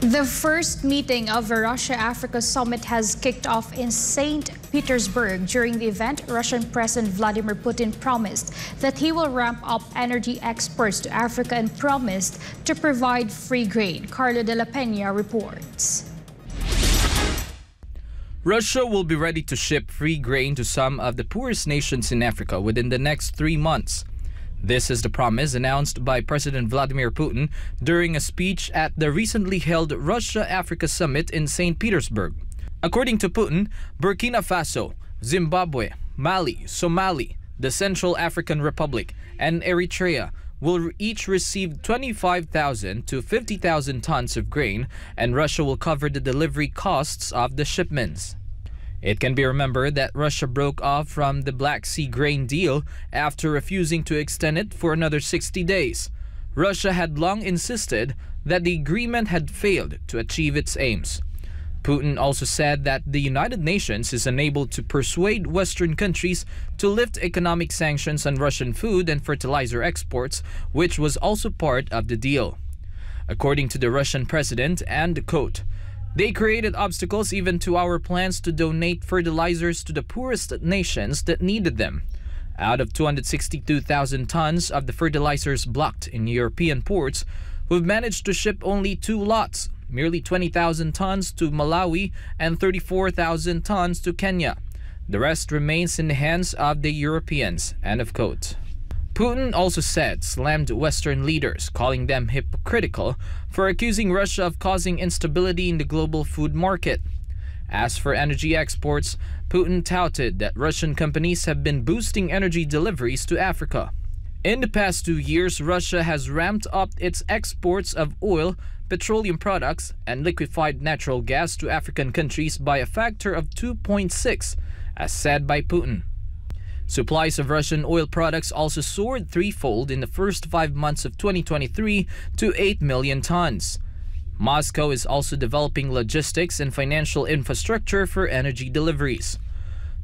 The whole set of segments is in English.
The first meeting of the Russia-Africa Summit has kicked off in St. Petersburg. During the event, Russian President Vladimir Putin promised that he will ramp up energy exports to Africa and promised to provide free grain. Carlo de la Peña reports. Russia will be ready to ship free grain to some of the poorest nations in Africa within the next 3 months. This is the promise announced by President Vladimir Putin during a speech at the recently held Russia-Africa Summit in St. Petersburg. According to Putin, Burkina Faso, Zimbabwe, Mali, Somalia, the Central African Republic, and Eritrea will each receive 25,000 to 50,000 tons of grain, and Russia will cover the delivery costs of the shipments. It can be remembered that Russia broke off from the Black Sea grain deal after refusing to extend it for another 60 days. Russia had long insisted that the agreement had failed to achieve its aims. Putin also said that the United Nations is unable to persuade Western countries to lift economic sanctions on Russian food and fertilizer exports, which was also part of the deal. According to the Russian president, and quote, "They created obstacles even to our plans to donate fertilizers to the poorest nations that needed them. Out of 262,000 tons of the fertilizers blocked in European ports, we've managed to ship only 2 lots, merely 20,000 tons to Malawi and 34,000 tons to Kenya. The rest remains in the hands of the Europeans." End of quote. Putin also slammed Western leaders, calling them hypocritical for accusing Russia of causing instability in the global food market. As for energy exports, Putin touted that Russian companies have been boosting energy deliveries to Africa. In the past 2 years, Russia has ramped up its exports of oil, petroleum products, and liquefied natural gas to African countries by a factor of 2.6, as said by Putin. Supplies of Russian oil products also soared threefold in the first 5 months of 2023 to 8 million tons. Moscow is also developing logistics and financial infrastructure for energy deliveries.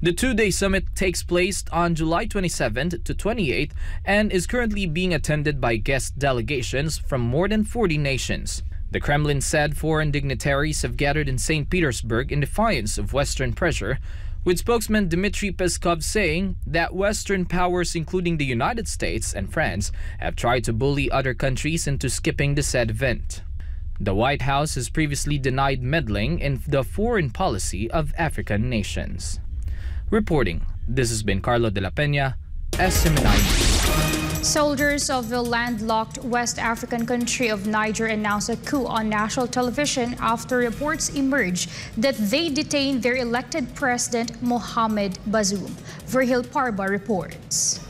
The 2-day summit takes place on July 27th to 28th and is currently being attended by guest delegations from more than 40 nations. The Kremlin said foreign dignitaries have gathered in St. Petersburg in defiance of Western pressure, with spokesman Dmitry Peskov saying that Western powers, including the United States and France, have tried to bully other countries into skipping the said event. The White House has previously denied meddling in the foreign policy of African nations. Reporting, this has been Carlo de la Peña, SM9. Soldiers of the landlocked West African country of Niger announced a coup on national television after reports emerged that they detained their elected president, Mohamed Bazoum. Virgil Parba reports.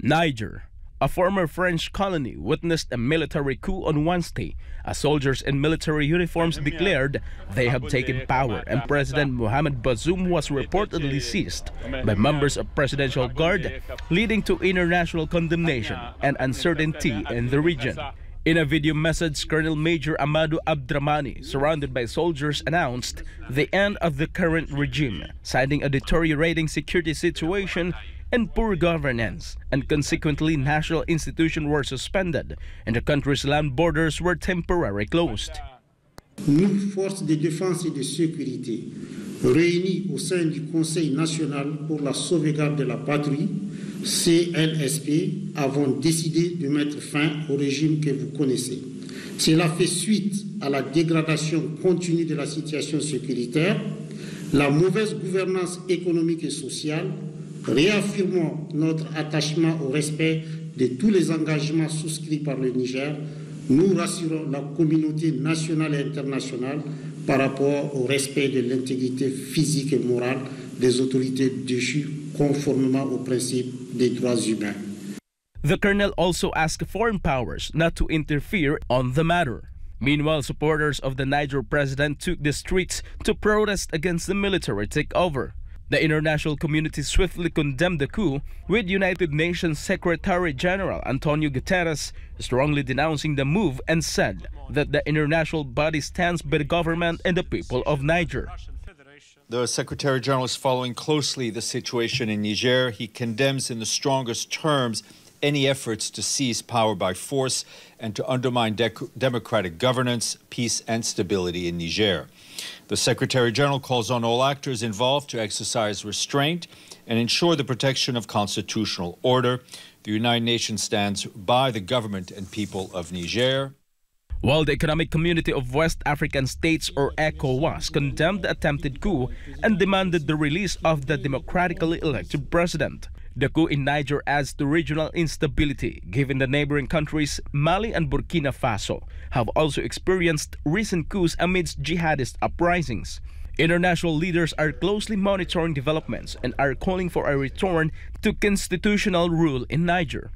Niger, a former French colony, witnessed a military coup on Wednesday as soldiers in military uniforms declared they have taken power, and President Mohamed Bazoum was reportedly seized by members of Presidential Guard, leading to international condemnation and uncertainty in the region. In a video message, Colonel Major Amadou Abdramani, surrounded by soldiers, announced the end of the current regime, citing a deteriorating security situation and poor governance, and consequently national institutions were suspended and the country's land borders were temporarily closed. Nous, forces de défense et de sécurité, réunis au sein du Conseil national pour la sauvegarde de la patrie, CNSP, avons décidé de mettre fin au régime que vous connaissez. Cela fait suite à la dégradation continue de la situation sécuritaire, la mauvaise gouvernance économique et sociale. Réaffirmons notre attachement au respect de tous les engagements souscrits par le Niger. Nous rassurons la communauté nationale et internationale par rapport au respect de l'intégrité physique et morale des autorités déchues conformément aux principes des droits humains. The colonel also asked foreign powers not to interfere on the matter. Meanwhile, supporters of the Niger president took the streets to protest against the military takeover. The international community swiftly condemned the coup, with United Nations Secretary General Antonio Guterres strongly denouncing the move and said that the international body stands by the government and the people of Niger. The Secretary General is following closely the situation in Niger. He condemns in the strongest terms any efforts to seize power by force and to undermine democratic governance, peace, and stability in Niger. The Secretary General calls on all actors involved to exercise restraint and ensure the protection of constitutional order. The United Nations stands by the government and people of Niger. While the Economic Community of West African States, or ECOWAS, condemned the attempted coup and demanded the release of the democratically elected president. The coup in Niger adds to regional instability, given the neighboring countries Mali and Burkina Faso have also experienced recent coups amidst jihadist uprisings. International leaders are closely monitoring developments and are calling for a return to constitutional rule in Niger.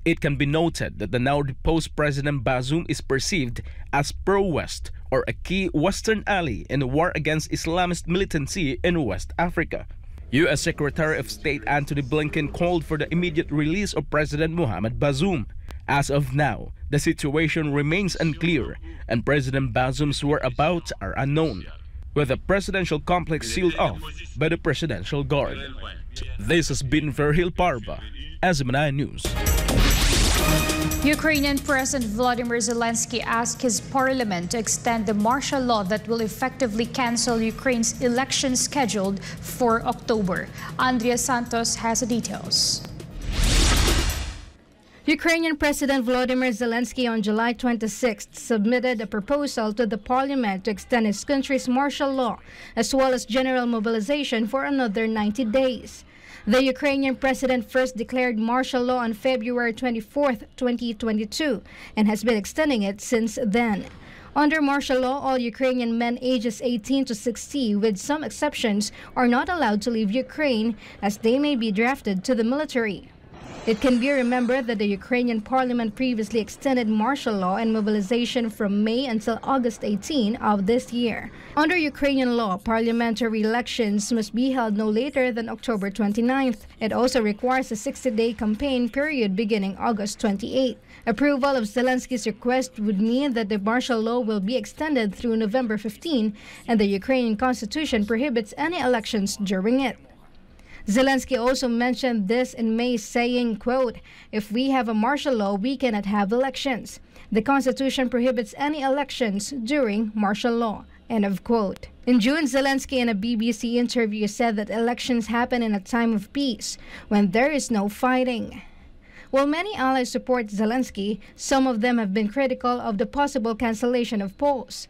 It can be noted that the now deposed President Bazoum is perceived as pro-West, or a key Western ally in the war against Islamist militancy in West Africa. U.S. Secretary of State Antony Blinken called for the immediate release of President Mohamed Bazoum. As of now, the situation remains unclear and President Bazoum's whereabouts are unknown, with the presidential complex sealed off by the Presidential Guard. This has been Verhil Parva, SMNI News. Ukrainian President Vladimir Zelensky asked his parliament to extend the martial law that will effectively cancel Ukraine's election scheduled for October. Andrea Santos has the details. Ukrainian President Volodymyr Zelensky on July 26th submitted a proposal to the parliament to extend his country's martial law as well as general mobilization for another 90 days. The Ukrainian president first declared martial law on February 24, 2022, and has been extending it since then. Under martial law, all Ukrainian men ages 18 to 60, with some exceptions, are not allowed to leave Ukraine as they may be drafted to the military. It can be remembered that the Ukrainian parliament previously extended martial law and mobilization from May until August 18 of this year. Under Ukrainian law, parliamentary elections must be held no later than October 29th. It also requires a 60-day campaign period beginning August 28. Approval of Zelensky's request would mean that the martial law will be extended through November 15, and the Ukrainian constitution prohibits any elections during it. Zelensky also mentioned this in May, saying, quote, "If we have a martial law, we cannot have elections. The Constitution prohibits any elections during martial law," end of quote. In June, Zelensky in a BBC interview said that elections happen in a time of peace, when there is no fighting. While many allies support Zelensky, some of them have been critical of the possible cancellation of polls.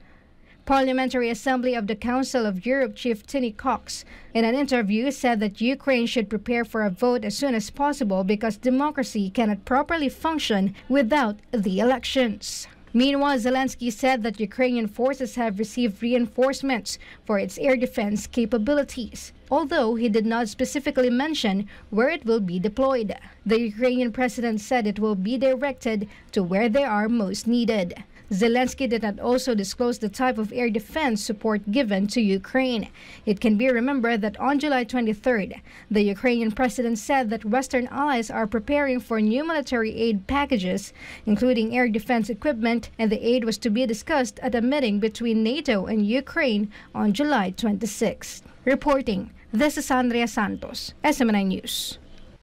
Parliamentary Assembly of the Council of Europe Chief Tinny Cox, in an interview, said that Ukraine should prepare for a vote as soon as possible because democracy cannot properly function without the elections. Meanwhile, Zelensky said that Ukrainian forces have received reinforcements for its air defense capabilities, although he did not specifically mention where it will be deployed. The Ukrainian president said it will be directed to where they are most needed. Zelensky did not also disclose the type of air defense support given to Ukraine. It can be remembered that on July 23rd, the Ukrainian president said that Western allies are preparing for new military aid packages, including air defense equipment, and the aid was to be discussed at a meeting between NATO and Ukraine on July 26th. Reporting, this is Andrea Santos, SMNI News.